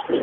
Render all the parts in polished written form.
Hey,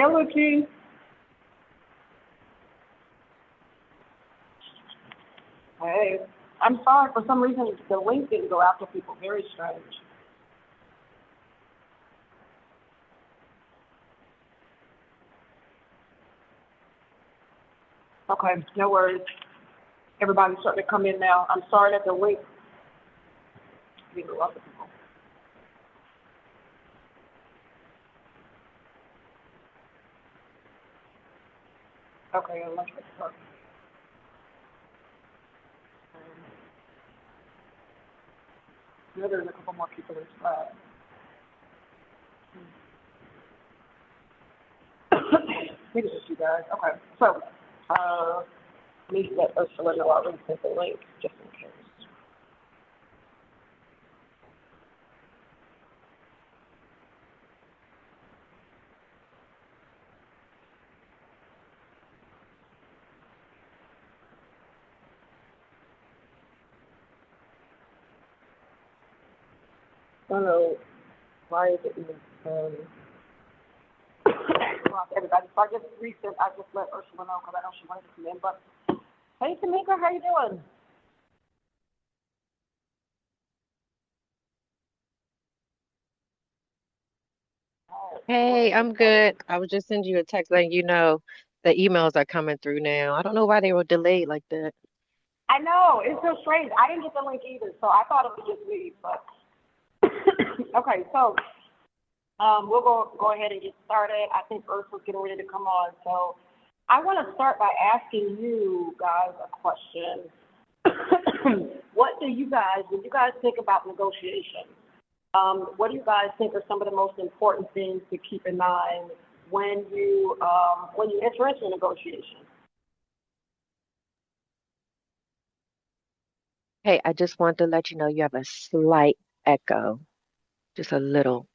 Lucy. Hey. I'm sorry, for some reason the link didn't go out to people. Very strange. Okay, no worries. Everybody's starting to come in now. I'm sorry that the link, we go up with people. Okay, lunch break. Yeah, there's a couple more people in slide. Maybe it's you guys. Okay, so, I need to let Ursula know I already sent the link, just in case. I don't know why is it even, block everybody. So I just resent, I just let Ursula know because I know she wanted to come in. But hey, Tamika, how you doing? Hey, I'm good. I was just sending you a text letting you know the emails are coming through now. I don't know why they were delayed like that. I know it's so strange. I didn't get the link either, so I thought it was just me. But okay, so we'll go ahead and get started. I think Ursula's getting ready to come on, so I want to start by asking you guys a question. What do you guys, when you guys think about negotiation, what do you guys think are some of the most important things to keep in mind when you enter into a negotiation? Hey, I just wanted to let you know you have a slight echo, just a little.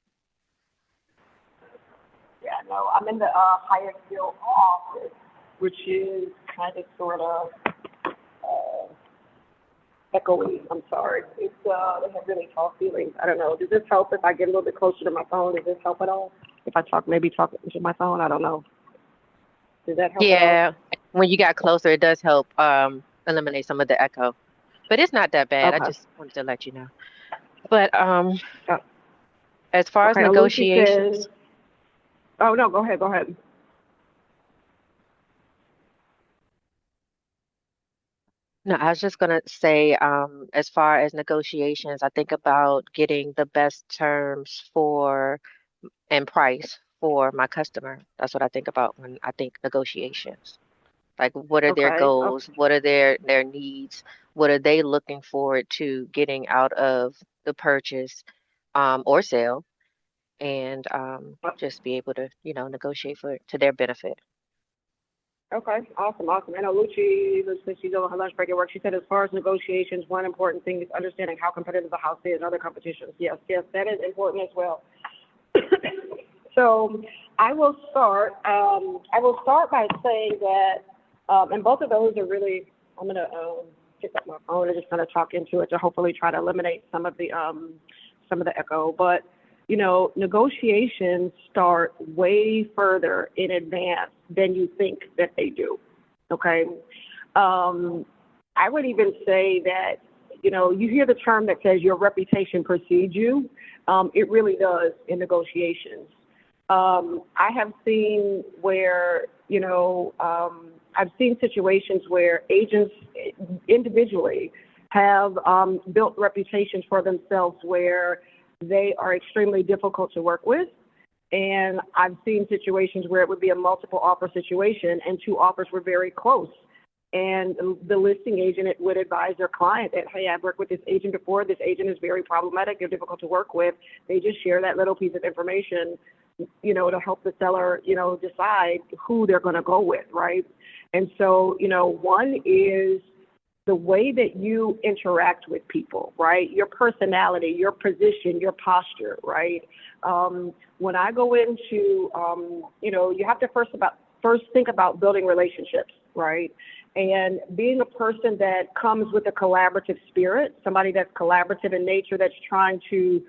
Yeah, no, I'm in the Hyattsville office, which is kind of sort of uh, echoey. I'm sorry. It's they have really tall ceilings. I don't know. Does this help if I get a little bit closer to my phone? Does this help at all? If I maybe talk into my phone, I don't know. Does that help at all? Yeah, when you got closer, it does help eliminate some of the echo. But it's not that bad. I Okay. just wanted to let you know. But Uh, as far as okay. Lucy says, negotiations, "Oh no, go ahead. Go ahead." no, I was just gonna say, as far as negotiations, I think about getting the best terms for and price for my customer. That's what I think about when I think negotiations. Like, what are their Okay. Oh, goals? What are their needs? What are they looking forward to getting out of the purchase, or sale? And just be able to, negotiate for to their benefit. okay. Awesome. Awesome. I know Lucy, she's on her lunch break at work. She said, as far as negotiations, one important thing is understanding how competitive the house is and other competitions. Yes, yes, that is important as well. So I will start. I will start by saying that, and both of those are really. I'm gonna pick up my phone and just kind of talk into it to hopefully try to eliminate some of the echo. But negotiations start way further in advance than you think that they do. Okay. I would even say that, you hear the term that says your reputation precedes you. It really does in negotiations. I have seen where, I've seen situations where agents individually have built reputations for themselves where they are extremely difficult to work with. And I've seen situations where it would be a multiple offer situation and two offers were very close. And the listing agent would advise their client that, hey, I've worked with this agent before. This agent is very problematic. They're difficult to work with. They just share that little piece of information, to help the seller, decide who they're going to go with, right? And so, one is the way that you interact with people, right? Your personality, your position, your posture, right? When I go into, you have to first think about building relationships, right? And being a person that comes with a collaborative spirit, somebody that's collaborative in nature, that's trying to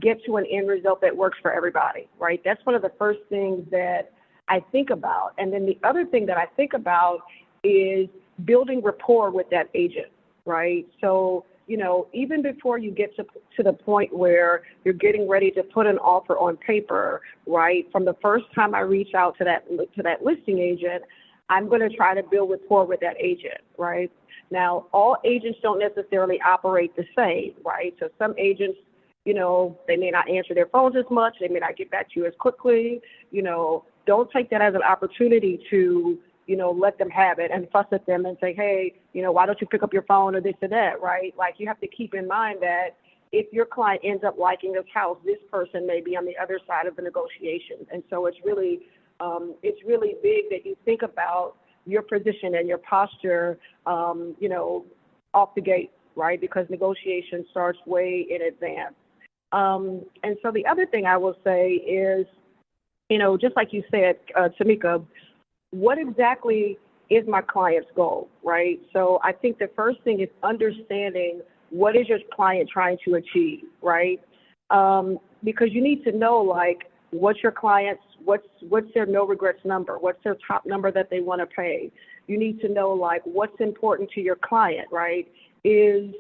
get to an end result that works for everybody, right? That's one of the first things that I think about. And then the other thing that I think about is building rapport with that agent, right? So, even before you get to the point where you're getting ready to put an offer on paper, right? From the first time I reach out to that listing agent, I'm going to try to build rapport with that agent, right? Now, all agents don't necessarily operate the same, right? So some agents, they may not answer their phones as much. They may not get back to you as quickly. Don't take that as an opportunity to, let them have it and fuss at them and say, hey, why don't you pick up your phone or this or that, right? Like, you have to keep in mind that if your client ends up liking this house, this person may be on the other side of the negotiation. And so it's really big that you think about your position and your posture, off the gate, right? Because negotiation starts way in advance. And so the other thing I will say is, just like you said, Tamika, what exactly is my client's goal, right? So I think the first thing is understanding what is your client trying to achieve, right? Because you need to know, like, what's their no regrets number? What's their top number that they want to pay? You need to know, like, what's important to your client, right? Is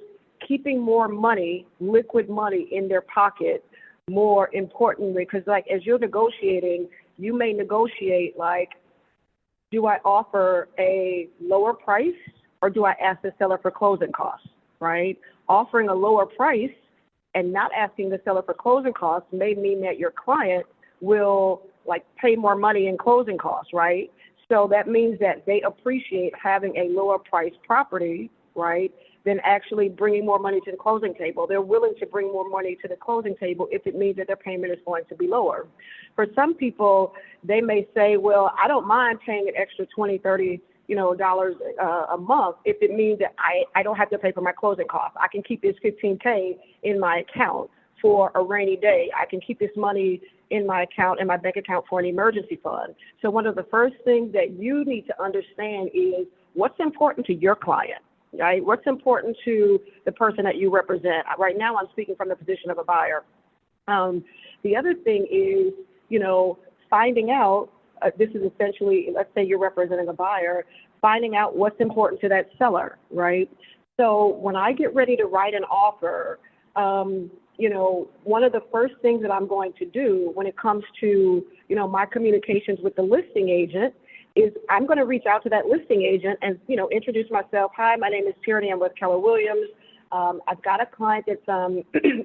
keeping more money, liquid money in their pocket more importantly, because, like, as you're negotiating, you may negotiate, like, do I offer a lower price or do I ask the seller for closing costs, right? Offering a lower price and not asking the seller for closing costs may mean that your client will, like, pay more money in closing costs, right? So that means that they appreciate having a lower price property, right, than actually bringing more money to the closing table. They're willing to bring more money to the closing table if it means that their payment is going to be lower. For some people, they may say, well, I don't mind paying an extra $20, $30, dollars a month if it means that I don't have to pay for my closing costs. I can keep this $15K in my account for a rainy day. I can keep this money in my account, in my bank account, for an emergency fund. So one of the first things that you need to understand is what's important to your client, right? What's important to the person that you represent. Right now, I'm speaking from the position of a buyer. The other thing is, finding out, this is essentially, let's say you're representing a buyer, finding out what's important to that seller, right? So when I get ready to write an offer, one of the first things that I'm going to do when it comes to, my communications with the listing agent is I'm going to reach out to that listing agent and, introduce myself. Hi, my name is Tierney. I'm with Keller Williams. I've got a client that's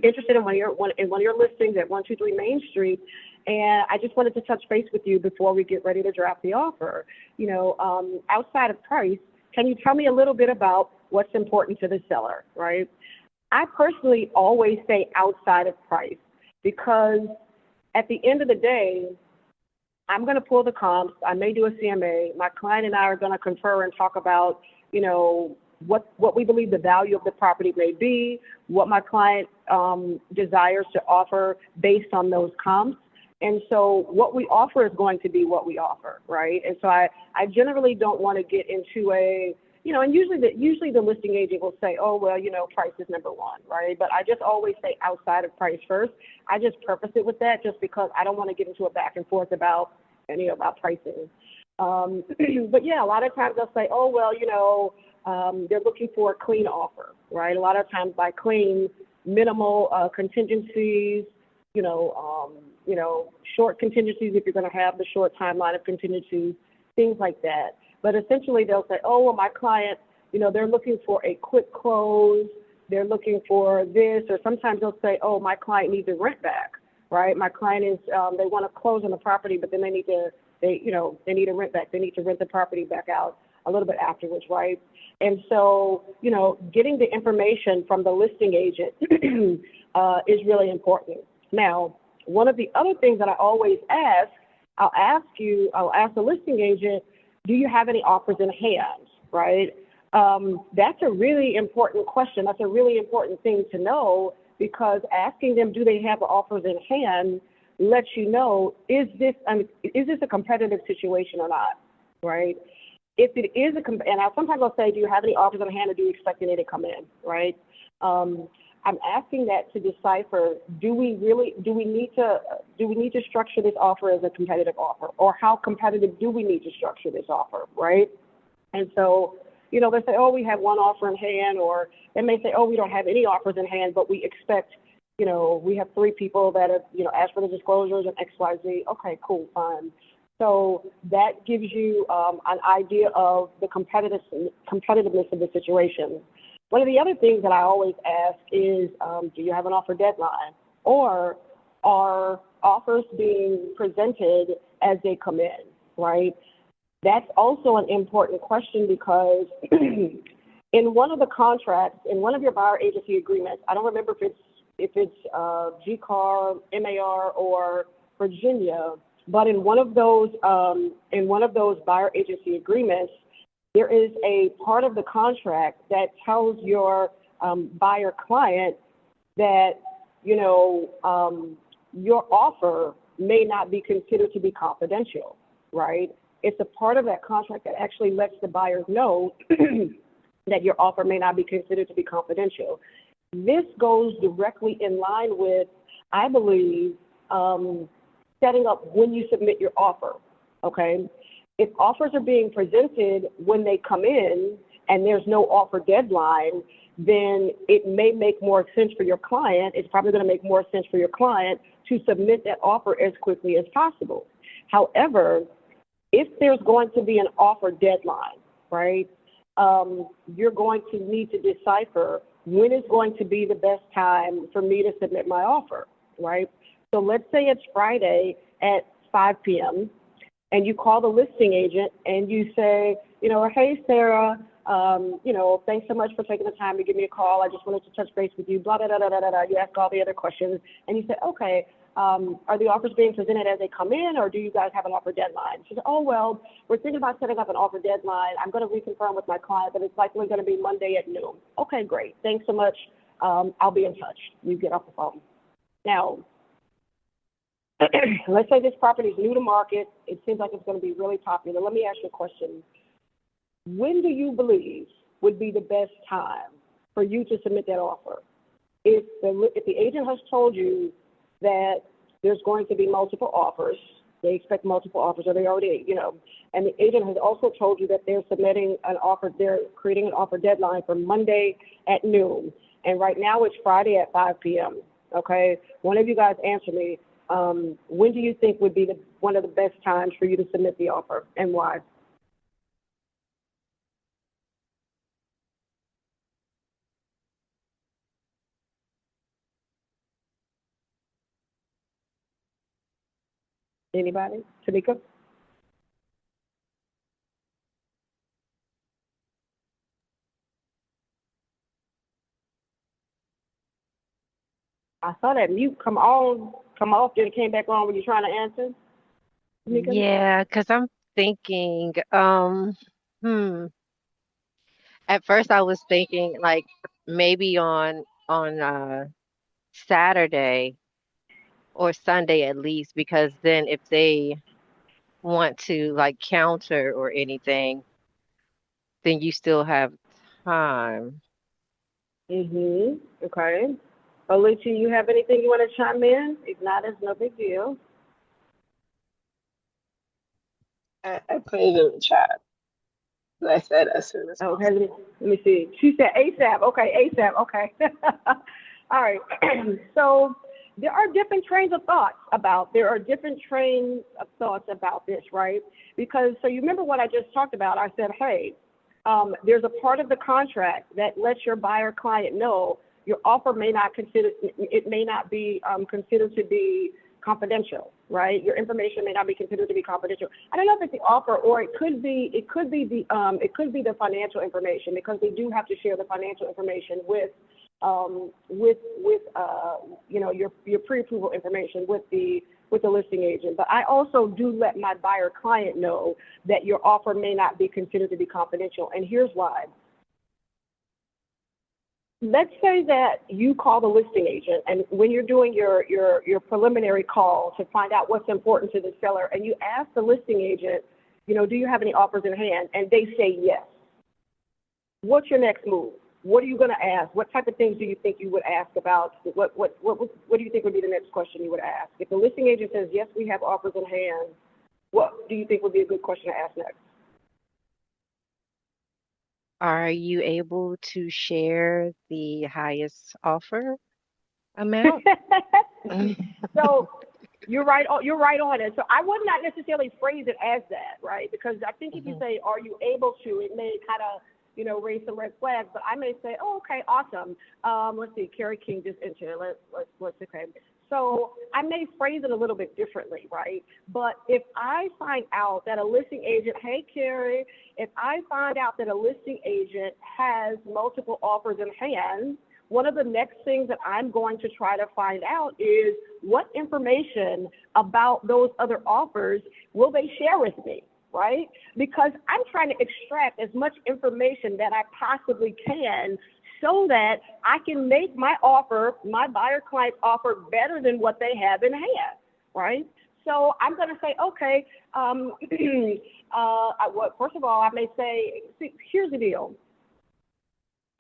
interested in one of your listings at 123 Main Street, and I just wanted to touch base with you before we get ready to draft the offer. Outside of price, can you tell me a little bit about what's important to the seller, right? I personally always say outside of price because at the end of the day, I'm going to pull the comps. I may do a CMA. My client and I are going to confer and talk about, what we believe the value of the property may be, what my client desires to offer based on those comps. And so what we offer is going to be what we offer, right? And so I generally don't want to get into and usually the listing agent will say, oh, well, price is number one, right? But I just always say outside of price first. I just preface it with that just because I don't want to get into a back and forth about pricing. But yeah, a lot of times they'll say, oh, well, they're looking for a clean offer, right? A lot of times by clean, minimal contingencies, short contingencies if you're going to have the short timeline of contingencies, things like that. But essentially they'll say, oh, well, my client, they're looking for a quick close. They're looking for this, or sometimes they'll say, oh, my client needs a rent back, right? My client is, they want to close on the property, but then they need a rent back. They need to rent the property back out a little bit afterwards, right? And so, getting the information from the listing agent is really important. Now, one of the other things that I always ask, I'll ask the listing agent, do you have any offers in hand, right? That's a really important question. That's a really important thing to know because asking them, do they have offers in hand, lets you know, is this a competitive situation or not, right? If it is sometimes I'll say, do you have any offers on hand or do you expect any to come in, right? I'm asking that to decipher, do we need to structure this offer as a competitive offer, or how competitive do we need to structure this offer, right? And so, they say, oh, we have one offer in hand, or they may say, oh, we don't have any offers in hand, but we expect, we have 3 people that have, asked for the disclosures and X, Y, Z. Okay, cool, fine. So that gives you an idea of the competitiveness of the situation. One of the other things that I always ask is, do you have an offer deadline? Or are offers being presented as they come in, right? That's also an important question because in one of the contracts, in one of your buyer agency agreements, I don't remember if it's GCAR, MAR, or Virginia, but in one of those buyer agency agreements, there is a part of the contract that tells your buyer client that your offer may not be considered to be confidential, right? It's a part of that contract that actually lets the buyers know that your offer may not be considered to be confidential. This goes directly in line with, I believe, setting up when you submit your offer, okay? If offers are being presented when they come in and there's no offer deadline, then it may make more sense for your client. It's probably going to make more sense for your client to submit that offer as quickly as possible. However, if there's going to be an offer deadline, right, you're going to need to decipher when is going to be the best time for me to submit my offer, right? So let's say it's Friday at 5 p.m. and you call the listing agent and you say, hey, Sarah, thanks so much for taking the time to give me a call. I just wanted to touch base with you, blah, blah, blah, blah, blah, blah. You ask all the other questions and you say, okay, are the offers being presented as they come in, or do you guys have an offer deadline? She said, oh, well, we're thinking about setting up an offer deadline. I'm going to reconfirm with my client, but it's likely going to be Monday at noon. Okay, great. Thanks so much. I'll be in touch. You get off the phone. Now, let's say this property is new to market. It seems like it's going to be really popular. Let me ask you a question. When do you believe would be the best time for you to submit that offer? If the agent has told you that there's going to be multiple offers, they expect multiple offers, or they already, and the agent has also told you that they're submitting an offer, they're creating an offer deadline for Monday at noon, and right now it's Friday at 5 p.m., okay? One of you guys answer me. When do you think would be one of the best times for you to submit the offer, and why? Anybody? Tamika? I saw that mute come off, then it came back on when you're trying to answer, Tamika? Yeah, because I'm thinking, hmm. At first I was thinking like maybe on Saturday or Sunday at least, because then if they want to like counter or anything, then you still have time. Okay. Alicia, you have anything you want to chime in? If not, it's no big deal. I put it in the chat. I said as soon as Okay, possible. let me see. She said ASAP. Okay, ASAP. Okay. All right. So there are different trains of thoughts about this, right? Because so you remember what I just talked about. I said, hey, there's a part of the contract that lets your buyer client know your offer may not be considered to be confidential, right? Your information may not be considered to be confidential. I don't know if it's the offer or it could be the financial information, because they do have to share the financial information with your pre-approval information with the listing agent. But I also do let my buyer client know that your offer may not be considered to be confidential, and here's why. Let's say that you call the listing agent, and when you're doing your preliminary call to find out what's important to the seller, and you ask the listing agent, do you have any offers in hand? And they say yes. What's your next move? What are you going to ask? What type of things do you think you would ask about? What do you think would be the next question you would ask? If the listing agent says, yes, we have offers in hand, what do you think would be a good question to ask next? Are you able to share the highest offer amount? So You're right. You're right on it. So I would not necessarily phrase it as that, right? Because I think if you Hmm. say, "Are you able to?" it may kind of, raise some red flags. But I may say, "Oh, okay, awesome." Let's see. Carrie King just entered. Let's okay. So I may phrase it a little bit differently, right? But if I find out that a listing agent, hey Carrie, if I find out that a listing agent has multiple offers in hand, one of the next things that I'm going to try to find out is what information about those other offers will they share with me, right? Because I'm trying to extract as much information that I possibly can so that I can make my offer, my buyer client's offer, better than what they have in hand, right? So I'm going to say, okay, first of all, I may say, see, here's the deal.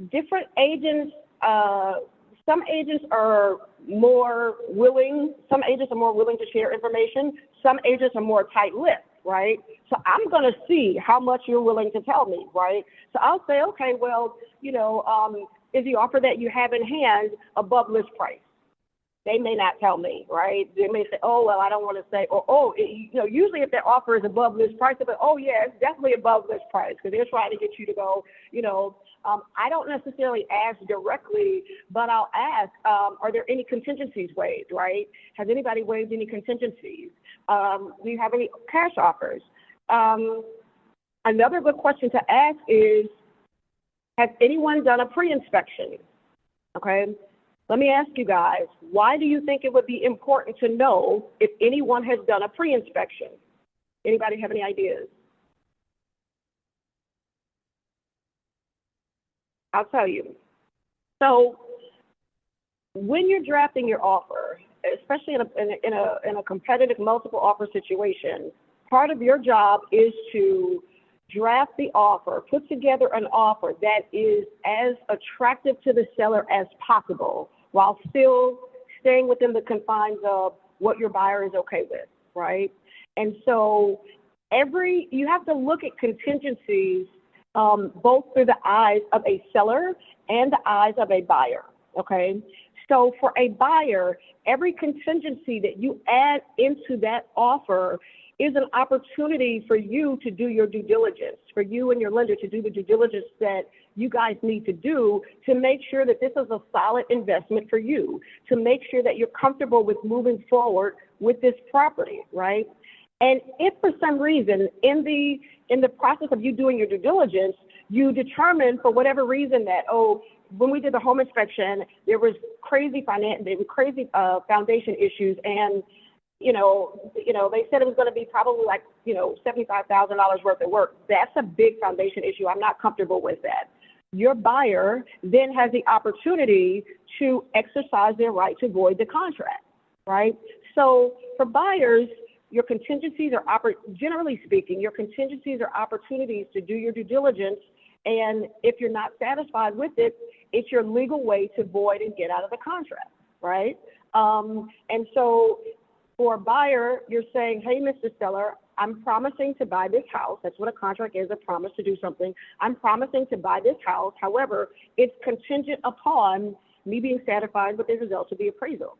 Different agents, some agents are more willing, some agents are more willing to share information. Some agents are more tight-lipped, right? So I'm going to see how much you're willing to tell me, right? So I'll say, okay, well, is the offer that you have in hand above list price? They may not tell me, right? They may say, oh, well, I don't want to say, or, usually if their offer is above list price, they'll be, oh, yeah, it's definitely above list price because they're trying to get you to go, I don't necessarily ask directly, but I'll ask, are there any contingencies waived, right? Has anybody waived any contingencies? Do you have any cash offers? Another good question to ask is, has anyone done a pre-inspection? Okay. Let me ask you guys, why do you think it would be important to know if anyone has done a pre-inspection? Anybody have any ideas? I'll tell you. So when you're drafting your offer, especially in a competitive multiple offer situation, part of your job is to draft the offer, put together an offer that is as attractive to the seller as possible while still staying within the confines of what your buyer is okay with, right? And so you have to look at contingencies both through the eyes of a seller and the eyes of a buyer, okay? So for a buyer, every contingency that you add into that offer is an opportunity for you to do your due diligence, for you and your lender to do the due diligence that you guys need to do to make sure that this is a solid investment for you, to make sure that you're comfortable with moving forward with this property, right? And if for some reason in the process of you doing your due diligence, you determine for whatever reason that, when we did the home inspection, there was crazy foundation issues, and they said it was going to be probably like $75,000 worth of work. That's a big foundation issue. I'm not comfortable with that. Your buyer then has the opportunity to exercise their right to void the contract, right? So for buyers, your contingencies are, generally speaking, your contingencies are opportunities to do your due diligence. And if you're not satisfied with it, it's your legal way to void and get out of the contract, right? And so for a buyer, you're saying, hey, Mr. Seller, I'm promising to buy this house. That's what a contract is, a promise to do something. I'm promising to buy this house. However, it's contingent upon me being satisfied with the results of the appraisal,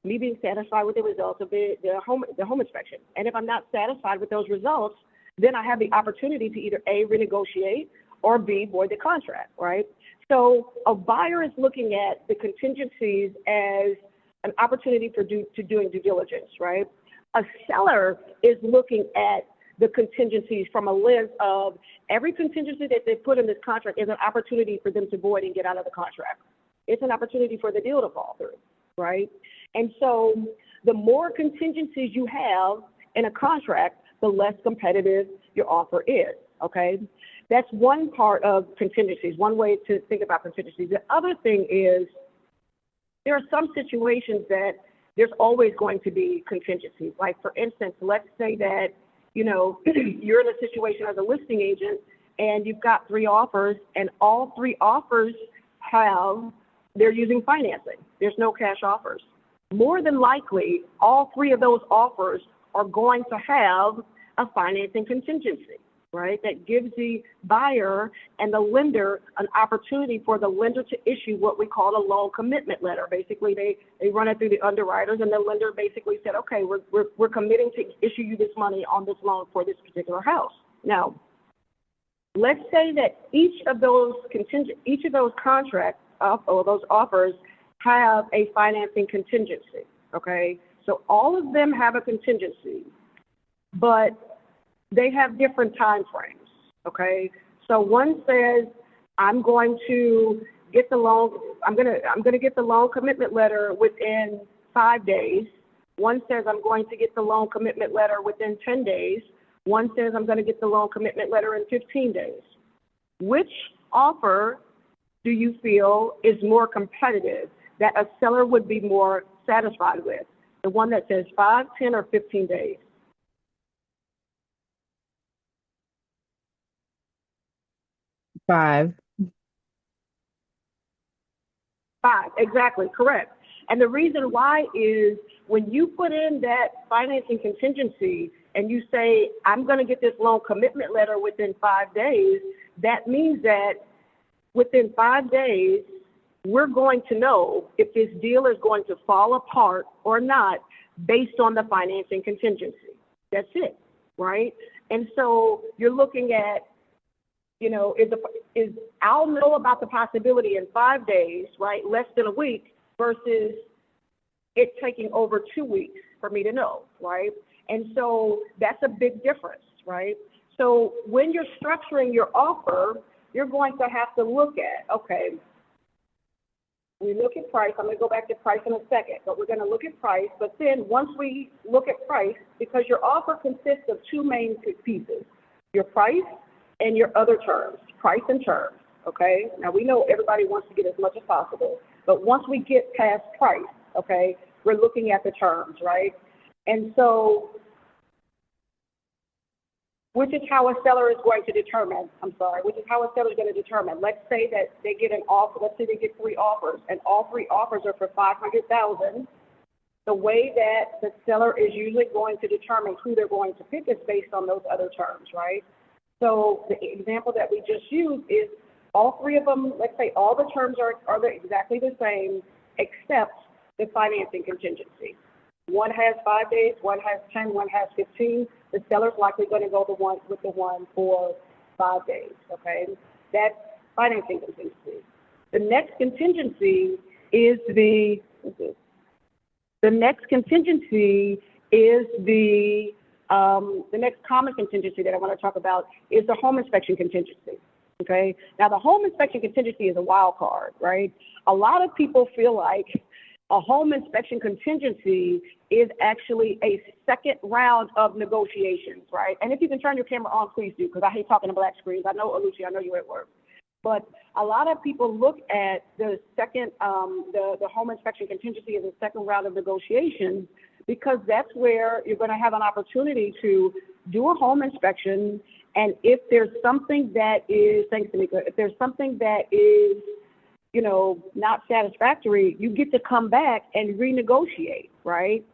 me being satisfied with the results of the home inspection. And if I'm not satisfied with those results, then I have the opportunity to either A, renegotiate, or B, void the contract, right? So a buyer is looking at the contingencies as an opportunity for doing due diligence, right? A seller is looking at the contingencies from a lens of every contingency that they put in this contract is an opportunity for them to void and get out of the contract. It's an opportunity for the deal to fall through, right? And so the more contingencies you have in a contract, the less competitive your offer is, okay? That's one part of contingencies, one way to think about contingencies. The other thing is there are some situations that there's always going to be contingencies. Like, for instance, let's say that, you're in a situation as a listing agent and you've got 3 offers and all 3 offers they're using financing. There's no cash offers. More than likely, all 3 of those offers are going to have a financing contingency, right? That gives the buyer and the lender an opportunity for the lender to issue what we call a loan commitment letter. Basically, they run it through the underwriters, and the lender basically said, okay, we're committing to issue you this money on this loan for this particular house. Now, let's say that each of those contracts or those offers have a financing contingency, okay? So all of them have a contingency, but they have different time frames, okay? So one says, I'm going to get the loan, I'm gonna get the loan commitment letter within 5 days. One says I'm going to get the loan commitment letter within 10 days. One says I'm gonna get the loan commitment letter in 15 days. Which offer do you feel is more competitive, that a seller would be more satisfied with? The one that says 5, 10, or 15 days? 5. 5, exactly, correct. And the reason why is when you put in that financing contingency and you say, I'm going to get this loan commitment letter within 5 days, that means that within 5 days, we're going to know if this deal is going to fall apart or not based on the financing contingency. That's it, right? And so you're looking at, you know, I'll know about the possibility in 5 days, right, less than a week, versus it taking over 2 weeks for me to know, right? And so that's a big difference, right? So when you're structuring your offer, you're going to have to look at, okay, we look at price. I'm going to go back to price in a second, but we're going to look at price. But then once we look at price, because your offer consists of two main pieces, your price and your other terms, price and terms, okay? Now, we know everybody wants to get as much as possible, but once we get past price, okay, we're looking at the terms, right? And so, which is how a seller is going to determine, which is how a seller is going to determine. Let's say that they get an offer, let's say they get 3 offers, and all 3 offers are for $500,000. The way that the seller is usually going to determine who they're going to pick is based on those other terms, right? So the example that we just used is all 3 of them, let's say all the terms are exactly the same except the financing contingency. One has 5 days, one has 10, one has 15. The seller's likely going to go with the one for 5 days, okay? That's financing contingency. The next contingency is the next common contingency that I want to talk about is the home inspection contingency, okay? Now, the home inspection contingency is a wild card, right? A lot of people feel like a home inspection contingency is actually a second round of negotiations, right? And if you can turn your camera on, please do, because I hate talking to black screens. I know, Alucia, I know you're at work. But a lot of people look at the second, the home inspection contingency as a second round of negotiations, because that's where you're going to have an opportunity to do a home inspection. And if there's something that is, thanks, Tamika, if there's something that is, you know, not satisfactory, you get to come back and renegotiate, right?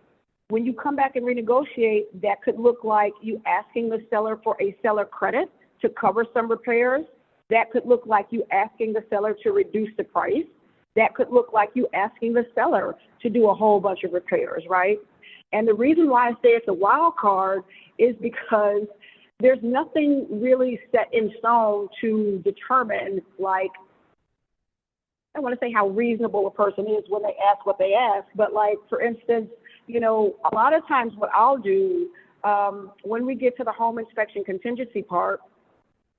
When you come back and renegotiate, that could look like you asking the seller for a seller credit to cover some repairs. That could look like you asking the seller to reduce the price. That could look like you asking the seller to do a whole bunch of repairs, right? And the reason why I say it's a wild card is because there's nothing really set in stone to determine, like, I want to say how reasonable a person is when they ask what they ask, but like, for instance, you know, a lot of times what I'll do when we get to the home inspection contingency part,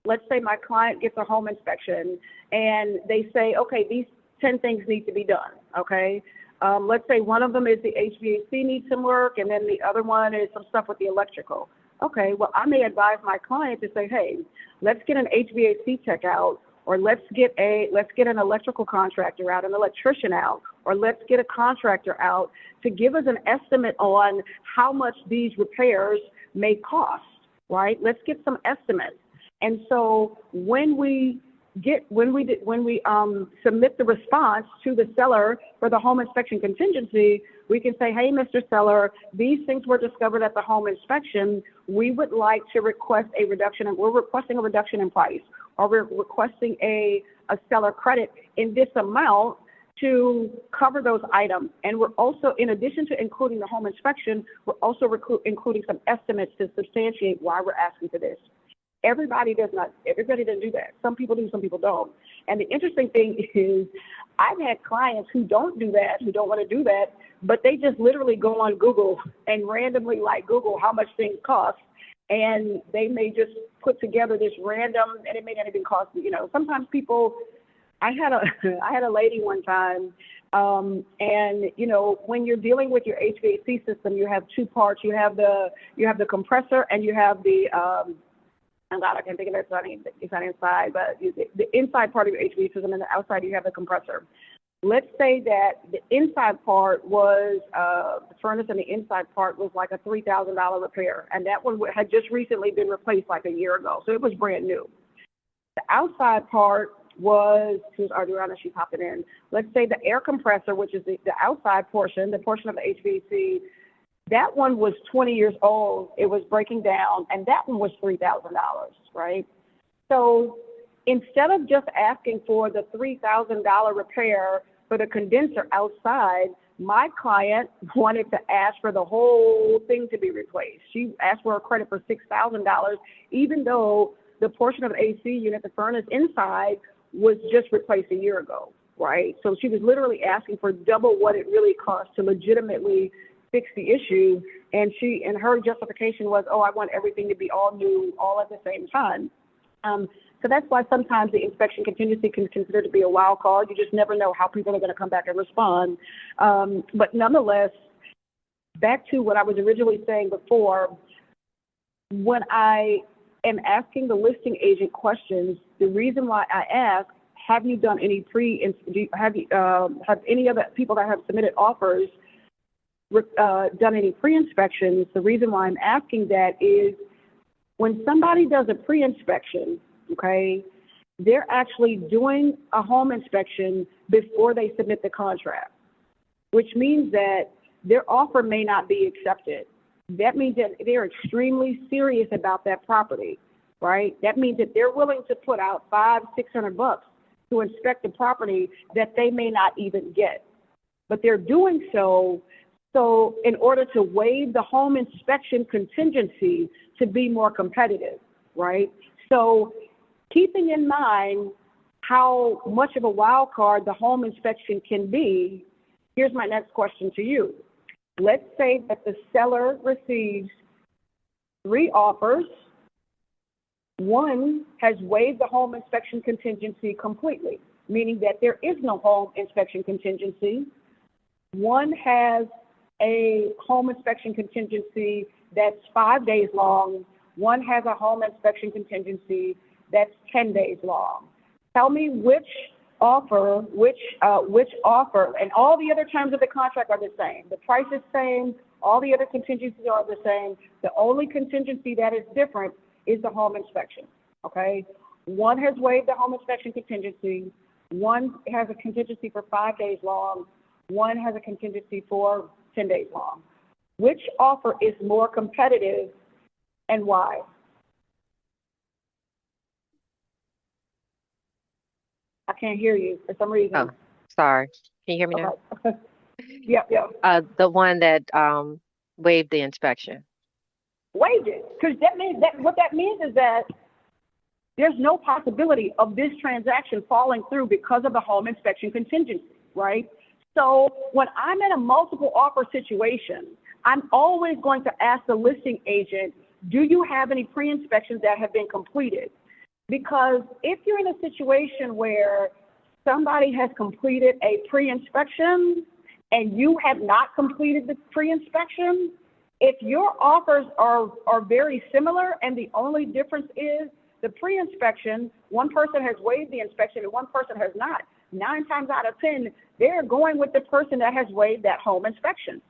let's say my client gets a home inspection and they say, okay, these 10 things need to be done, okay? Let's say one of them is the HVAC needs some work, and then the other one is some stuff with the electrical. Okay, well, I may advise my client to say, hey, let's get an HVAC tech out, or let's get an electrical contractor out, an electrician out, or let's get a contractor out to give us an estimate on how much these repairs may cost, right? Let's get some estimates. And so when we when we submit the response to the seller for the home inspection contingency, we can say, hey, Mr. Seller, these things were discovered at the home inspection. We would like to request a reduction, and we're requesting a reduction in price, or we're requesting a seller credit in this amount to cover those items. And we're also, in addition to including the home inspection, we're also including some estimates to substantiate why we're asking for this. Everybody doesn't do that. Some people do, some people don't. And the interesting thing is I've had clients who don't do that, who don't want to do that, but they just literally go on Google and randomly Google how much things cost. And they may just put together this random, and it may not even cost, sometimes people, I had a lady one time, and when you're dealing with your HVAC system, you have two parts. You have the compressor, and you have the I can't think of it. It's not inside, but the inside part of your HVAC system, and the outside you have the compressor. Let's say that the inside part was the furnace, and the inside part was like a $3,000 repair, and that one had just recently been replaced like a year ago, so it was brand new. The outside part was, here's Adriana, she's hopping in. Let's say the air compressor, which is the outside portion, the portion of the HVAC, that one was 20 years old. It was breaking down, and that one was $3,000, right? So instead of just asking for the $3,000 repair for the condenser outside, my client wanted to ask for the whole thing to be replaced. She asked for a credit for $6,000, even though the portion of the AC unit, the furnace inside, was just replaced a year ago, right? So she was literally asking for double what it really cost to legitimately fix the issue, and her justification was, I want everything to be all new, all at the same time. So that's why sometimes the inspection contingency can be considered to be a wild card. You just never know how people are going to come back and respond. But nonetheless, back to what I was originally saying before, when I am asking the listing agent questions, the reason why I ask, have you done any have any other people that have submitted offers done any pre-inspections? The reason why I'm asking that is when somebody does a pre-inspection, okay, they're actually doing a home inspection before they submit the contract, which means that their offer may not be accepted. That means that they're extremely serious about that property, right? That means that they're willing to put out $500-600 to inspect the property that they may not even get. But they're doing so in order to waive the home inspection contingency to be more competitive, right? So keeping in mind how much of a wild card the home inspection can be, here's my next question to you. Let's say that the seller receives 3 offers. One has waived the home inspection contingency completely, meaning that there is no home inspection contingency. One has a home inspection contingency that's 5 days long. One has a home inspection contingency that's 10 days long. Tell me which offer, and all the other terms of the contract are the same. The price is the same. All the other contingencies are the same. The only contingency that is different is the home inspection, okay? One has waived the home inspection contingency. One has a contingency for 5 days long. One has a contingency for 10 days long. Which offer is more competitive and why? I can't hear you for some reason. Oh, sorry. Can you hear me now? Okay. Yep. The one that waived the inspection. Waived it, because what that means is that there's no possibility of this transaction falling through because of the home inspection contingency, right? So when I'm in a multiple offer situation, I'm always going to ask the listing agent, do you have any pre-inspections that have been completed? Because if you're in a situation where somebody has completed a pre-inspection and you have not completed the pre-inspection, if your offers are very similar and the only difference is the pre-inspection, one person has waived the inspection and one person has not, 9 times out of 10, they're going with the person that has waived that home inspection,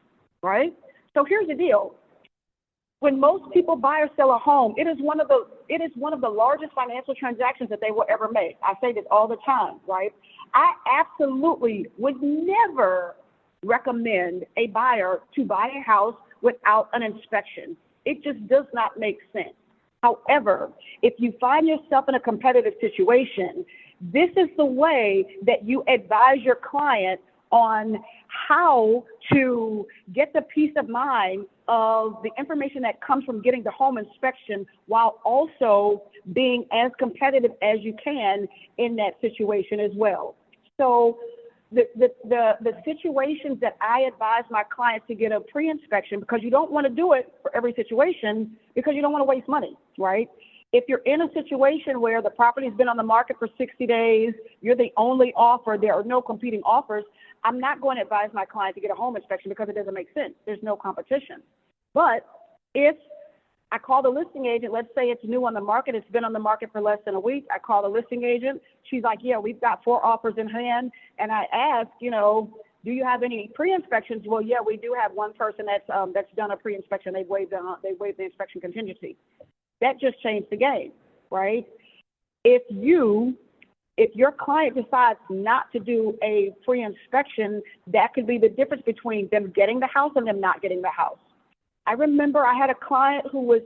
right? So here's the deal. When most people buy or sell a home, it is one of the largest financial transactions that they will ever make. I say this all the time, right? I absolutely would never recommend a buyer to buy a house without an inspection. It just does not make sense. However, if you find yourself in a competitive situation, this is the way that you advise your client on how to get the peace of mind of the information that comes from getting the home inspection while also being as competitive as you can in that situation as well. So the situations that I advise my clients to get a pre-inspection, because you don't want to do it for every situation because you don't want to waste money, right? If you're in a situation where the property's been on the market for 60 days, you're the only offer, there are no competing offers, I'm not going to advise my client to get a home inspection because it doesn't make sense. There's no competition. But if I call the listing agent, let's say it's new on the market, it's been on the market for less than a week, I call the listing agent, she's like, yeah, we've got 4 offers in hand, and I ask, do you have any pre-inspections? Well, yeah, we do have one person that's done a pre-inspection, they waived the inspection contingency. That just changed the game, right? If your client decides not to do a pre-inspection, that could be the difference between them getting the house and them not getting the house. I remember I had a client who was,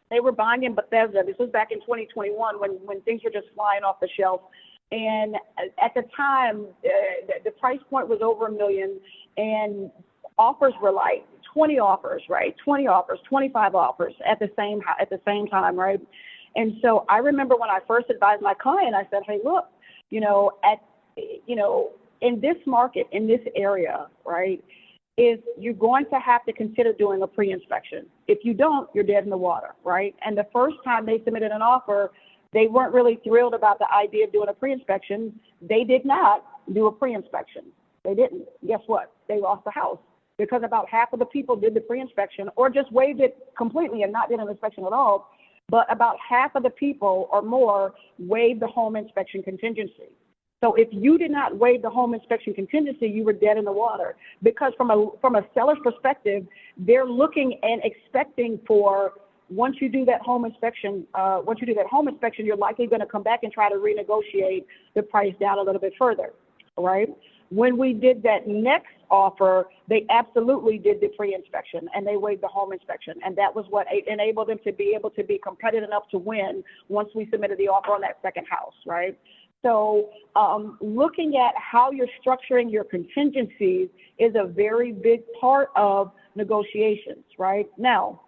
they were buying in Bethesda. This was back in 2021 when things were just flying off the shelf. And at the time, the price point was over $1 million, and offers were like 20 offers, right? 20 offers, 25 offers at the same time, right? And so I remember when I first advised my client, I said, hey, look, in this market, in this area, right, is you're going to have to consider doing a pre-inspection. If you don't, you're dead in the water, right? And the first time they submitted an offer, they weren't really thrilled about the idea of doing a pre-inspection. They did not do a pre-inspection. They didn't. Guess what? They lost the house because about half of the people did the pre-inspection or just waived it completely and not did an inspection at all. But about half of the people or more waived the home inspection contingency. So if you did not waive the home inspection contingency, you were dead in the water, because from a seller's perspective, they're looking and expecting for, once you do that home inspection, you're likely going to come back and try to renegotiate the price down a little bit further, right? When we did that next offer, they absolutely did the pre-inspection and they waived the home inspection. And that was what enabled them to be able to be competitive enough to win once we submitted the offer on that second house, right? So looking at how you're structuring your contingencies is a very big part of negotiations, right? Now,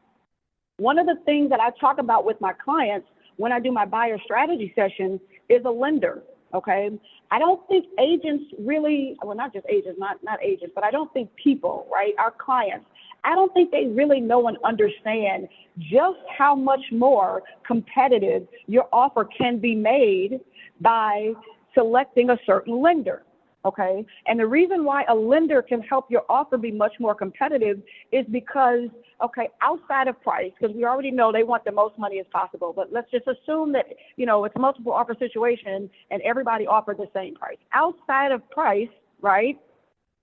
one of the things that I talk about with my clients when I do my buyer strategy session is a lender, okay? I don't think agents really, well, not just agents, not agents, but I don't think people, right, our clients, I don't think they really know and understand just how much more competitive your offer can be made by selecting a certain lender, okay? And the reason why a lender can help your offer be much more competitive is because, okay, outside of price, because we already know they want the most money as possible, but let's just assume that, it's a multiple offer situation and everybody offered the same price. Outside of price, right,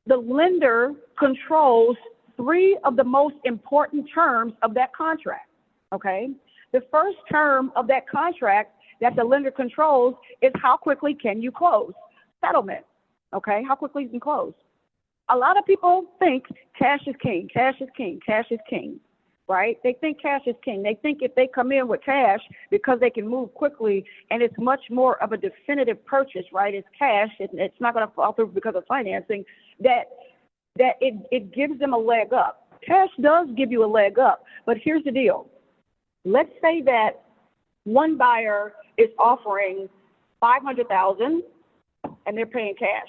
the lender controls 3 of the most important terms of that contract, okay? The first term of that contract that the lender controls is how quickly can you close? Settlement, okay? How quickly you can close. A lot of people think cash is king, cash is king, cash is king, right? They think cash is king. They think if they come in with cash because they can move quickly and it's much more of a definitive purchase, right? It's cash, it's not going to fall through because of financing, that it gives them a leg up. Cash does give you a leg up, but here's the deal. Let's say that one buyer is offering $500,000 and they're paying cash.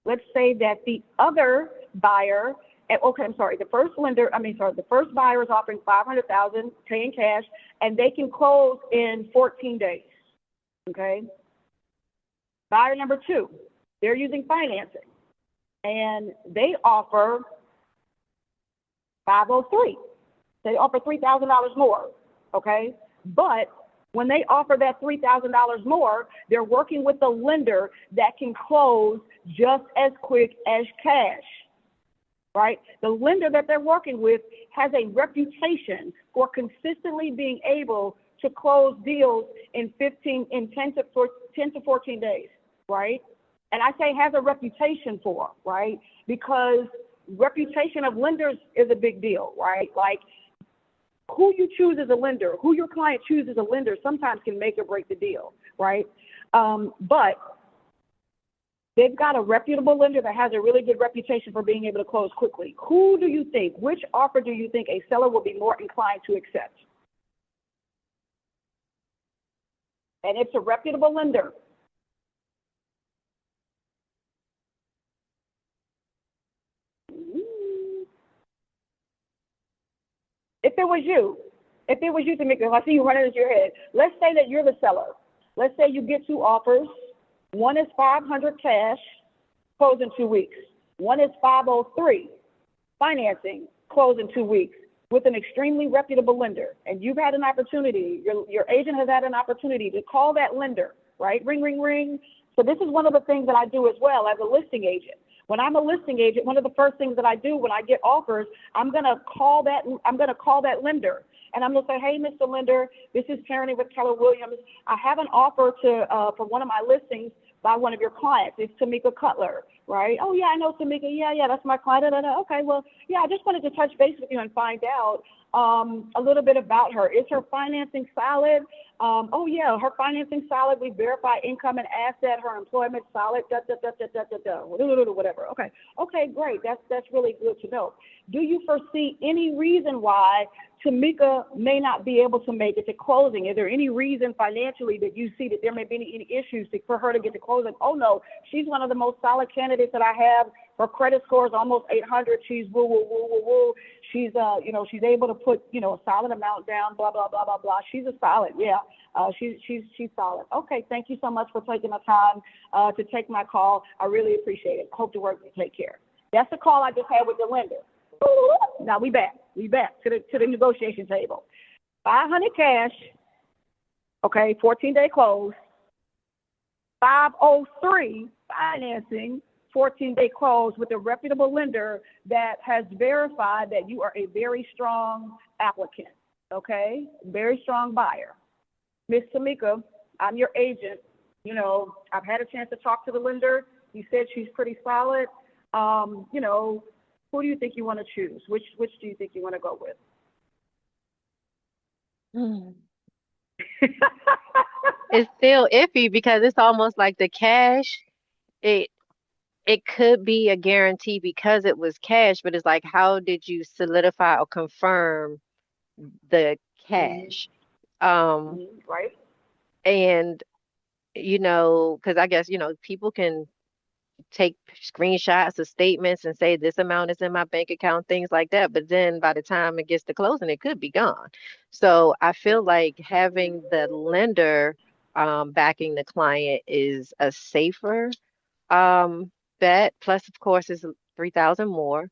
Let's say that the other buyer, the first buyer is offering $500,000 paying cash, and they can close in 14 days, okay? Buyer number 2, they're using financing, and they offer $503,000. They offer $3,000 more, okay? But when they offer that $3,000 more, they're working with a lender that can close just as quick as cash, right? The lender that they're working with has a reputation for consistently being able to close deals in 10 to 14 days, right? And I say has a reputation for, right? Because reputation of lenders is a big deal, right? Like who you choose as a lender, who your client chooses as a lender sometimes can make or break the deal, right? But they've got a reputable lender that has a really good reputation for being able to close quickly. Who do you think, which offer do you think a seller will be more inclined to accept? And it's a reputable lender. If it was you, Tamika, I see you running into your head. Let's say that you're the seller. Let's say you get two offers. One is 500 cash, close in 2 weeks. One is 503 financing, close in 2 weeks with an extremely reputable lender. And you've had an opportunity, your agent has had an opportunity to call that lender, right? Ring, ring, ring. So this is one of the things that I do as well as a listing agent. When I'm a listing agent, one of the first things that I do when I get offers, I'm gonna call that lender. And I'm gonna say, hey, Mr. Lender, this is Karen with Keller Williams. I have an offer for one of my listings by one of your clients. It's Tamika Cutler, right? Oh yeah, I know Tamika. Yeah, that's my client. Okay, well, yeah, I just wanted to touch base with you and find out a little bit about her. Is her financing solid? Oh yeah, her financing solid. We verify income and asset. Her employment solid. Whatever. Okay, great. That's really good to know. Do you foresee any reason why Tamika may not be able to make it to closing? Is there any reason financially that you see that there may be any issues for her to get to closing? Oh no, she's one of the most solid candidates that I have. Her credit score is almost 800. She's woo, woo, woo, woo, woo. She's, she's able to put, a solid amount down, blah, blah, blah, blah, blah. She's a solid, yeah. She's solid. Okay, thank you so much for taking the time to take my call. I really appreciate it. Hope to work with you. Take care. That's the call I just had with the lender. Now we back to the negotiation table. 500 cash, okay, 14-day close. 503 financing, 14-day close with a reputable lender that has verified that you are a very strong applicant, okay? Very strong buyer. Miss Tamika, I'm your agent. I've had a chance to talk to the lender. You said she's pretty solid. Who do you think you want to choose? Which do you think you want to go with? It's still iffy because it's almost like the cash. It could be a guarantee because it was cash, but it's like, how did you solidify or confirm the cash? Right. And because I guess people can take screenshots of statements and say this amount is in my bank account, things like that. But then by the time it gets to closing, it could be gone. So I feel like having the lender backing the client is a safer bet. Plus, of course, is 3,000 more.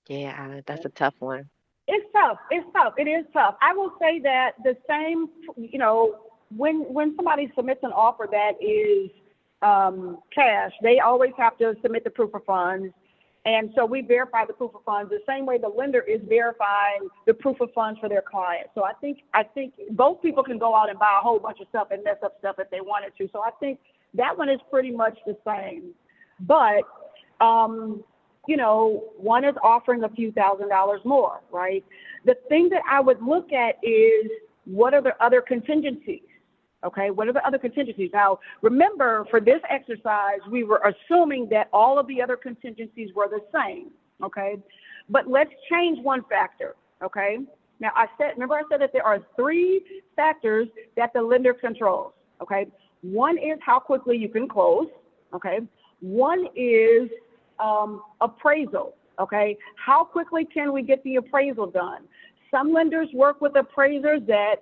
Yeah, that's a tough one. It's tough. It is tough. I will say that the same, when somebody submits an offer that is cash, they always have to submit the proof of funds. And so we verify the proof of funds the same way the lender is verifying the proof of funds for their client. So I think both people can go out and buy a whole bunch of stuff and mess up stuff if they wanted to. So I think that one is pretty much the same. But, one is offering a few $1,000s more, right? The thing that I would look at is what are the other contingencies? Okay, what are the other contingencies? Now, remember, for this exercise, we were assuming that all of the other contingencies were the same, okay? But let's change one factor, okay? Now, I said that there are 3 factors that the lender controls, okay? One is how quickly you can close, okay? One is appraisal, okay? How quickly can we get the appraisal done? Some lenders work with appraisers that,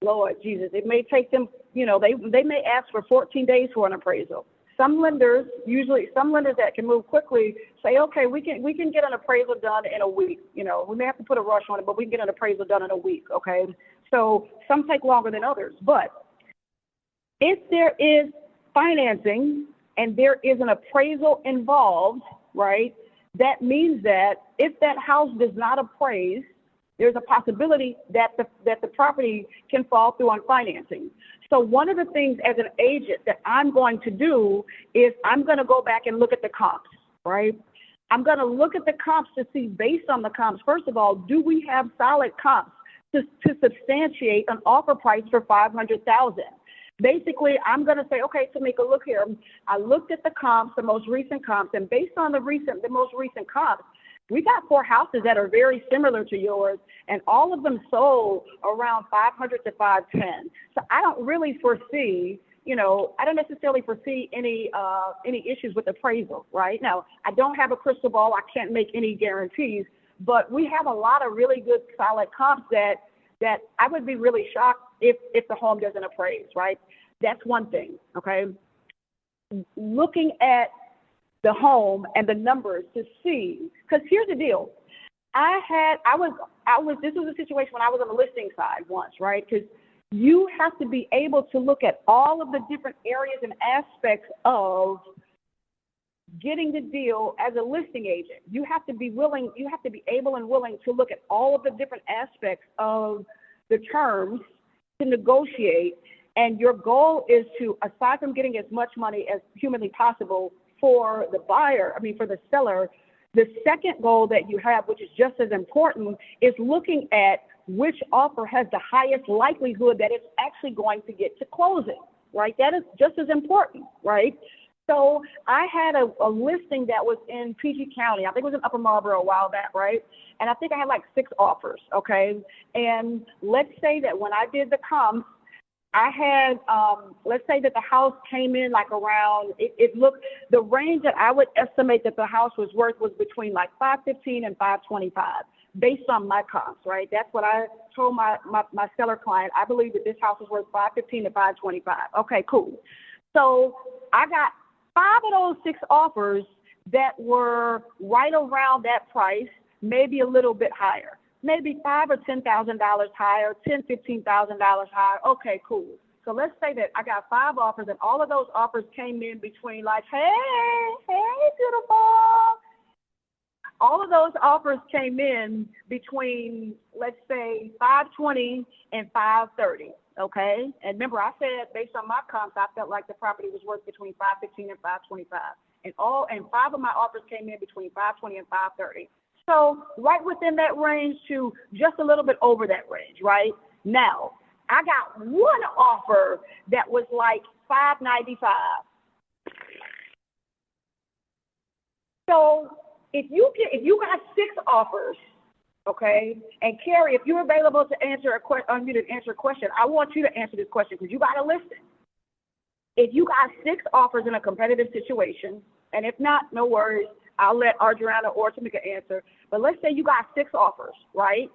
Lord Jesus, it may take them, they may ask for 14 days for an appraisal. Some lenders that can move quickly say, okay, we can get an appraisal done in a week. We may have to put a rush on it, but we can get an appraisal done in a week, okay? So some take longer than others. But if there is financing and there is an appraisal involved, right, that means that if that house does not appraise, there's a possibility that the property can fall through on financing. So one of the things as an agent that I'm going to do is I'm going to go back and look at the comps, right? I'm going to look at the comps to see, based on the comps, first of all, do we have solid comps to substantiate an offer price for $500,000? Basically, I'm going to say, okay, Tamika, look here. I looked at the comps, the most recent comps, and based on the most recent comps, we got 4 houses that are very similar to yours, and all of them sold around 500 to 510. So I don't really foresee, I don't necessarily foresee any issues with appraisal, right? Now, I don't have a crystal ball. I can't make any guarantees, but we have a lot of really good, solid comps that I would be really shocked if the home doesn't appraise, right? That's one thing, okay? Looking at the home and the numbers to see, because here's the deal. This was a situation when I was on the listing side once, right? Because you have to be able to look at all of the different areas and aspects of getting the deal as a listing agent. You have to be able and willing to look at all of the different aspects of the terms to negotiate. And your goal is to, aside from getting as much money as humanly possible for the for the seller, the second goal that you have, which is just as important, is looking at which offer has the highest likelihood that it's actually going to get to closing, right? That is just as important, right? So I had a listing that was in PG County. I think it was in Upper Marlboro a while back, right? And I think I had like 6 offers, okay? And let's say that when I did the comps, I had, let's say that the house came in like around, the range that I would estimate that the house was worth was between like 515 and 525 based on my comps, right? That's what I told my seller client. I believe that this house is worth 515 to 525. Okay, cool. So I got 5 of those 6 offers that were right around that price, maybe a little bit higher. Maybe $5,000 or $10,000 higher, $15,000 higher. Okay, cool. So let's say that I got 5 offers, and all of those offers came in between like, hey, beautiful. All of those offers came in between, let's say, 520 and 530. Okay. And remember, I said based on my comps, I felt like the property was worth between 515 and 525. And 5 of my offers came in between 520 and 530. So right within that range to just a little bit over that range, right? Now, I got one offer that was like 595. So if you got 6 offers, okay, and Carrie, if you're available to answer a question, I want you to answer this question because you got to listen. If you got 6 offers in a competitive situation, and if not, no worries, I'll let Adriana or Tamika answer. But let's say you got 6 offers, right?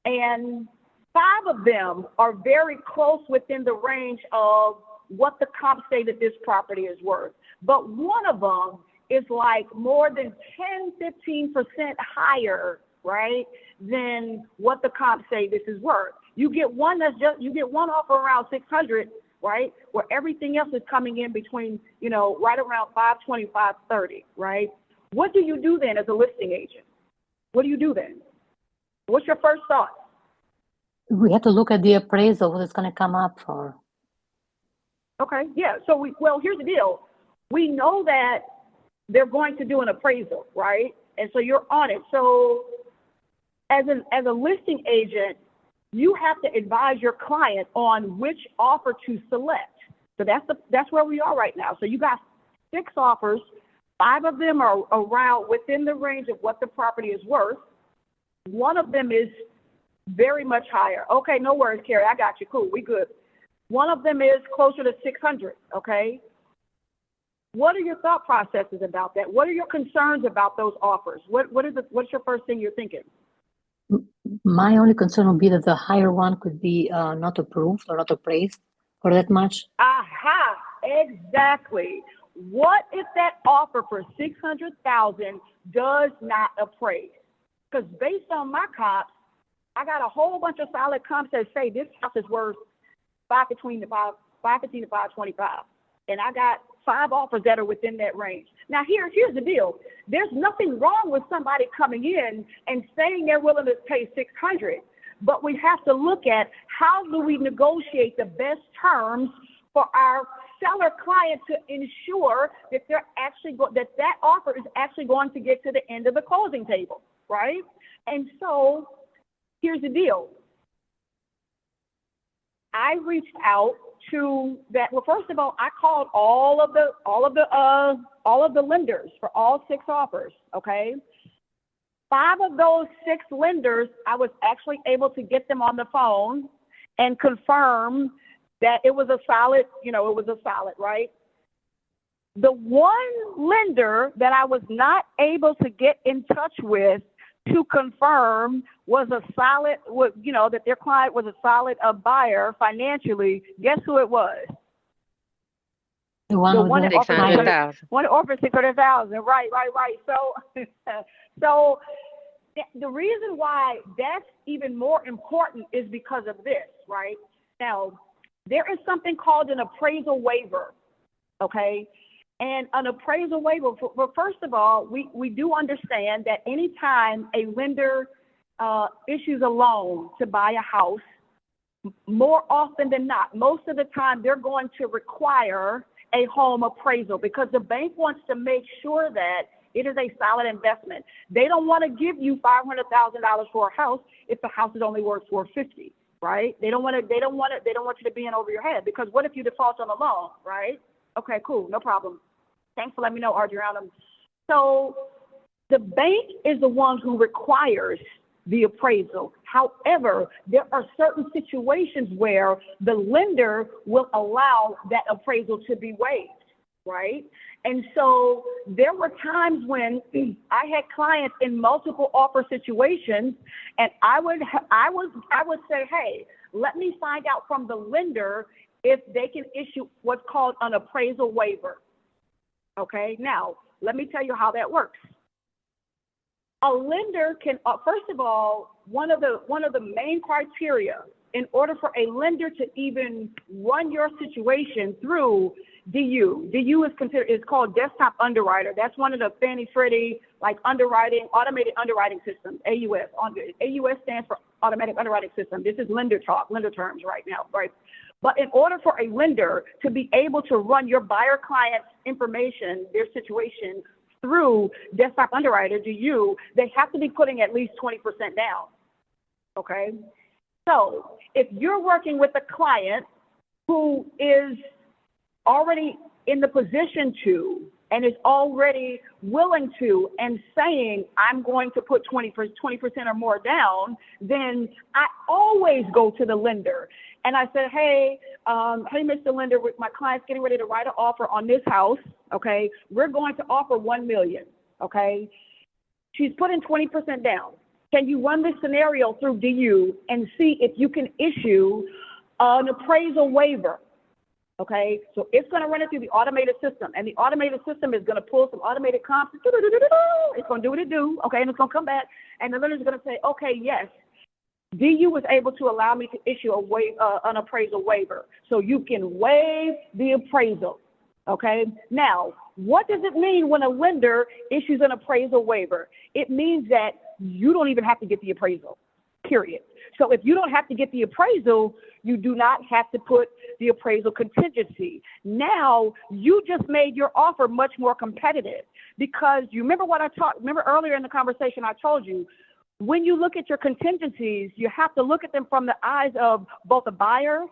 And 5 of them are very close within the range of what the comps say that this property is worth. But one of them is like more than 10-15% higher, right, than what the comps say this is worth. You get one offer around 600, right, where everything else is coming in between, right around 520, 530, right? What do you do then as a listing agent? What do you do then? What's your first thought? We have to look at the appraisal, what it's going to come up for. Okay, yeah. So here's the deal. We know that they're going to do an appraisal, right? And so you're on it. So as a listing agent, you have to advise your client on which offer to select. So that's where we are right now. So you got 6 offers. 5 of them are around within the range of what the property is worth. One of them is very much higher. Okay, no worries, Carrie. I got you. Cool. We good. One of them is closer to 600. Okay. What are your thought processes about that? What are your concerns about those offers? What's your first thing you're thinking? My only concern would be that the higher one could be not approved or not appraised for that much. Aha, exactly. What if that offer for $600,000 does not appraise? Because based on my comps, I got a whole bunch of solid comps that say this house is worth 515 to 525, and I got 5 offers that are within that range. Now, here's the deal. There's nothing wrong with somebody coming in and saying they're willing to pay $600, but we have to look at how do we negotiate the best terms for our seller client to ensure that they're actually that offer is actually going to get to the end of the closing table, right? And so here's the deal. I reached out to that. Well, first of all, I called all of the lenders for all 6 offers. Okay, 5 of those 6 lenders, I was actually able to get them on the phone and confirm that it was a solid, right? The one lender that I was not able to get in touch with to confirm was a solid, that their client was a solid buyer financially. Guess who it was? The one with the 600,000. One offered 600,000. Right. So, so the reason why that's even more important is because of this, right? Now, there is something called an appraisal waiver, okay? And an appraisal waiver, well, first of all, we do understand that anytime a lender issues a loan to buy a house, more often than not, most of the time, they're going to require a home appraisal because the bank wants to make sure that it is a solid investment. They don't want to give you $500,000 for a house if the house is only worth $450,000, right? They don't want you to be in over your head because what if you default on the loan, right? Okay, cool, no problem. Thanks for letting me know, Adriana. So the bank is the one who requires the appraisal. However, there are certain situations where the lender will allow that appraisal to be waived, right? And so there were times when I had clients in multiple offer situations, and I would say, hey, let me find out from the lender if they can issue what's called an appraisal waiver. Okay, now let me tell you how that works. A lender can, first of all, one of the main criteria in order for a lender to even run your situation through DU. DU is called Desktop Underwriter. That's one of the Fannie Freddie automated underwriting systems. AUS. AUS stands for Automatic Underwriting System. This is lender talk, lender terms right now, right? But in order for a lender to be able to run your buyer client's information, their situation through Desktop Underwriter, DU, they have to be putting at least 20% down. Okay? So if you're working with a client who is already in the position to and is already willing to and saying, I'm going to put 20% or more down, then I always go to the lender. And I said, hey, Mr. Lender, my client's getting ready to write an offer on this house, okay? We're going to offer $1 million, okay? She's putting 20% down. Can you run this scenario through DU and see if you can issue an appraisal waiver? Okay, so it's going to run it through the automated system, and the automated system is going to pull some automated comps. It's going to do what it do, okay, and it's going to come back, and the lender's going to say, okay, yes, DU was able to allow me to issue an appraisal waiver, so you can waive the appraisal. Okay, now, what does it mean when a lender issues an appraisal waiver? It means that you don't even have to get the appraisal, period. So if you don't have to get the appraisal, you do not have to put the appraisal contingency. Now, you just made your offer much more competitive because you remember remember earlier in the conversation I told you, when you look at your contingencies, you have to look at them from the eyes of both the buyer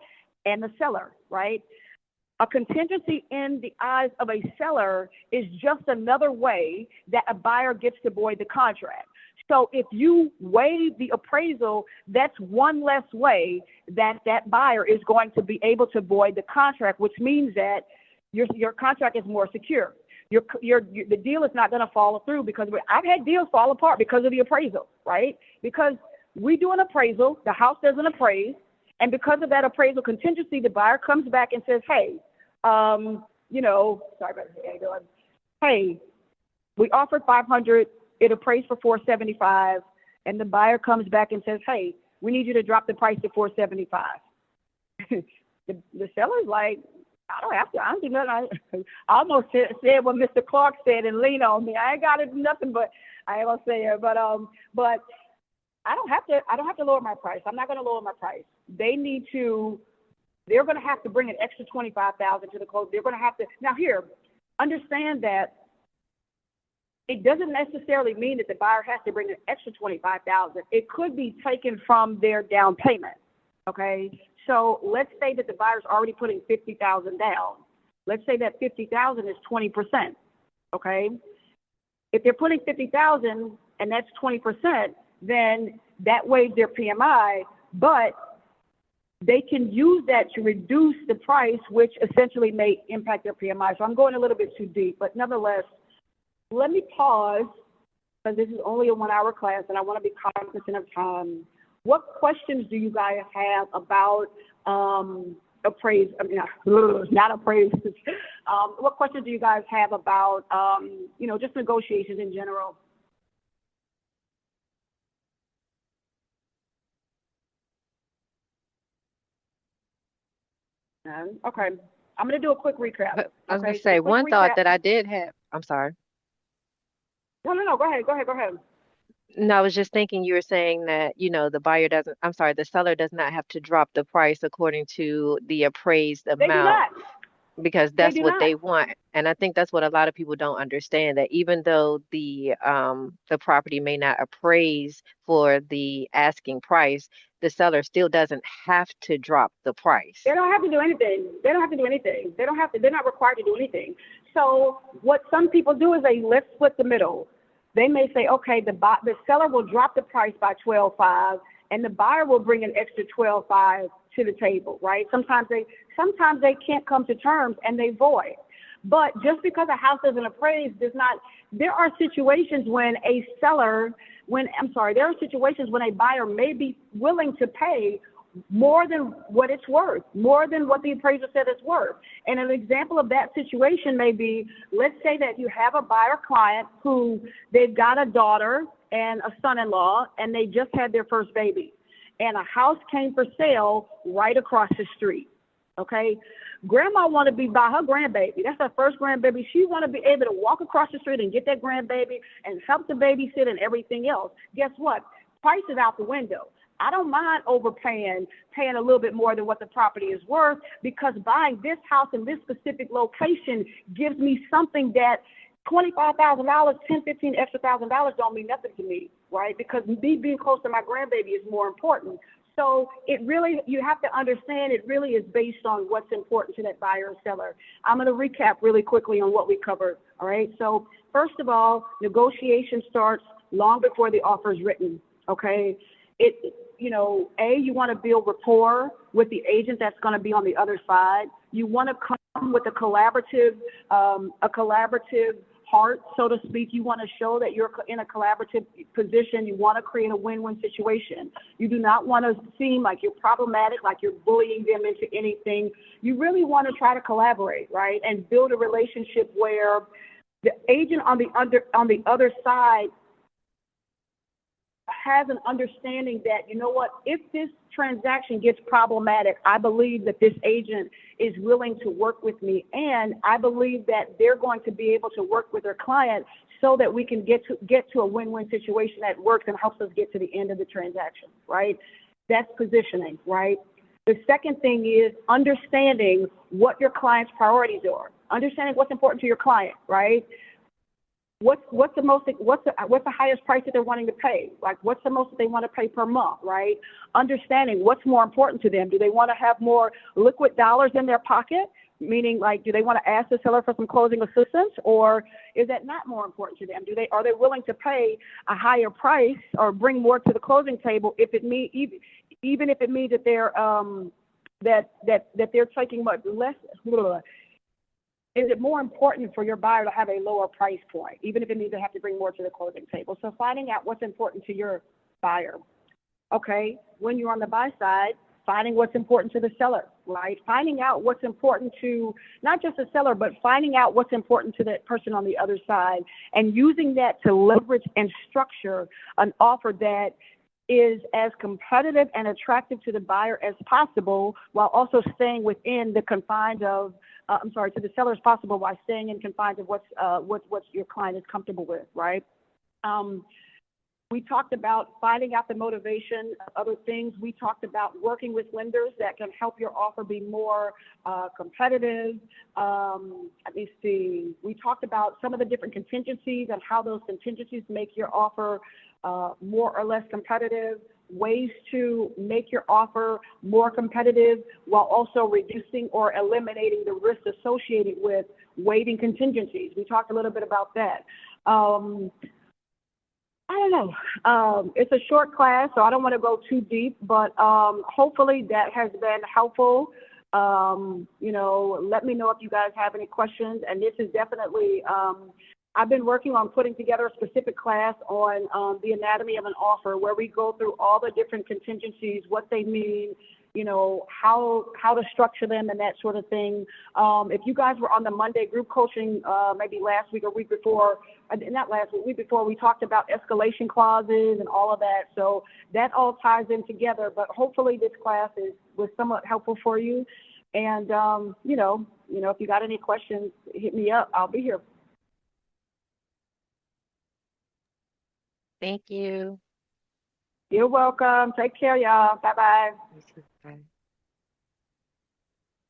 and the seller, right? A contingency in the eyes of a seller is just another way that a buyer gets to void the contract. So if you waive the appraisal, that's one less way that that buyer is going to be able to void the contract, which means that your contract is more secure. The deal is not going to follow through because I've had deals fall apart because of the appraisal, right? Because we do an appraisal, the house doesn't appraise, and because of that appraisal contingency, the buyer comes back and says, hey, sorry about that. Hey, we offered $500. It appraised for $475, and the buyer comes back and says, hey, we need you to drop the price to $475. The seller's like, I don't have to. I don't do nothing. I almost said what Mr. Clark said and lean on me. I ain't got to do nothing, but I ain't gonna say it. But I don't have to. I don't have to lower my price. I'm not gonna lower my price. They need to. They're gonna have to bring an extra $25,000 to the close. They're gonna have to. Now here, understand that it doesn't necessarily mean that the buyer has to bring an extra $25,000. It could be taken from their down payment. Okay. So let's say that the buyer's already putting $50,000 down. Let's say that $50,000 is 20%. Okay. If they're putting $50,000 and that's 20%, then that waives their PMI, but they can use that to reduce the price, which essentially may impact their PMI. So I'm going a little bit too deep, but nonetheless, let me pause, because this is only a 1-hour class and I want to be cognizant of time. What questions do you guys have about what questions do you guys have about, just negotiations in general? Okay. I'm going to do a quick recap. I was Okay, gonna so say quick one thought recap. that I did have. I'm sorry. No. Go ahead. No, I was just thinking you were saying that, the seller does not have to drop the price according to the appraised They do amount, not. because They that's do what not. they want. And I think that's what a lot of people don't understand, that even though the property may not appraise for the asking price, the seller still doesn't have to drop the price. They don't have to do anything. They're not required to do anything. So what some people do is let's split the middle. They may say, okay, the seller will drop the price by $12,500 and the buyer will bring an extra $12,500 to the table, right? Sometimes they can't come to terms and they void. But just because a house isn't appraised there are situations when there are situations when a buyer may be willing to pay more than what it's worth, more than what the appraiser said it's worth. And an example of that situation may be, let's say that you have a buyer client who they've got a daughter and a son-in-law, and they just had their first baby. And a house came for sale right across the street. Okay. Grandma want to be by her grandbaby. That's her first grandbaby. She want to be able to walk across the street and get that grandbaby and help the babysit and everything else. Guess what? Price is out the window. I don't mind paying a little bit more than what the property is worth, because buying this house in this specific location gives me something that $25,000, $10,000, $15,000 extra don't mean nothing to me, right? Because me being close to my grandbaby is more important. So you have to understand, it really is based on what's important to that buyer or seller. I'm going to recap really quickly on what we covered. All right. So first of all, negotiation starts long before the offer is written. Okay. You want to build rapport with the agent that's going to be on the other side. You want to come with a collaborative heart, so to speak. You want to show that you're in a collaborative position. You want to create a win-win situation. You do not want to seem like you're problematic, like you're bullying them into anything. You really want to try to collaborate, right, and build a relationship where the agent on the other side has an understanding that, if this transaction gets problematic, I believe that this agent is willing to work with me, and I believe that they're going to be able to work with their client so that we can get to a win-win situation that works and helps us get to the end of the transaction, right? That's positioning, right? The second thing is understanding what your client's priorities are, understanding what's important to your client, right? What's the highest price that they're wanting to pay? Like, what's the most that they want to pay per month, right? Understanding what's more important to them. Do they want to have more liquid dollars in their pocket? Meaning, like, do they want to ask the seller for some closing assistance, or is that not more important to them? Are they willing to pay a higher price or bring more to the closing table if it means even if it means that they're that they're taking much less? Is it more important for your buyer to have a lower price point, even if it means they have to bring more to the closing table? So finding out what's important to your buyer. Okay, when you're on the buy side, finding what's important to the seller, right? Finding out what's important to not just the seller, but finding out what's important to that person on the other side, and using that to leverage and structure an offer that is as competitive and attractive to the buyer as possible, while also staying within the confines of, to the seller as possible, while staying in confines of what your client is comfortable with, right? We talked about finding out the motivation, other things. We talked about working with lenders that can help your offer be more competitive. Let me see. We talked about some of the different contingencies and how those contingencies make your offer more or less competitive, ways to make your offer more competitive while also reducing or eliminating the risks associated with waiving contingencies. We talked a little bit about that. I don't know. It's a short class, so I don't want to go too deep, but hopefully that has been helpful. Let me know if you guys have any questions. And this is definitely, I've been working on putting together a specific class on the anatomy of an offer, where we go through all the different contingencies, what they mean, how to structure them and that sort of thing. If you guys were on the Monday group coaching, maybe last week or week before, not last week, week before, we talked about escalation clauses and all of that. So that all ties in together, but hopefully this class was somewhat helpful for you. And, if you got any questions, hit me up. I'll be here. Thank you. You're welcome. Take care, y'all. Bye-bye. You too. Bye.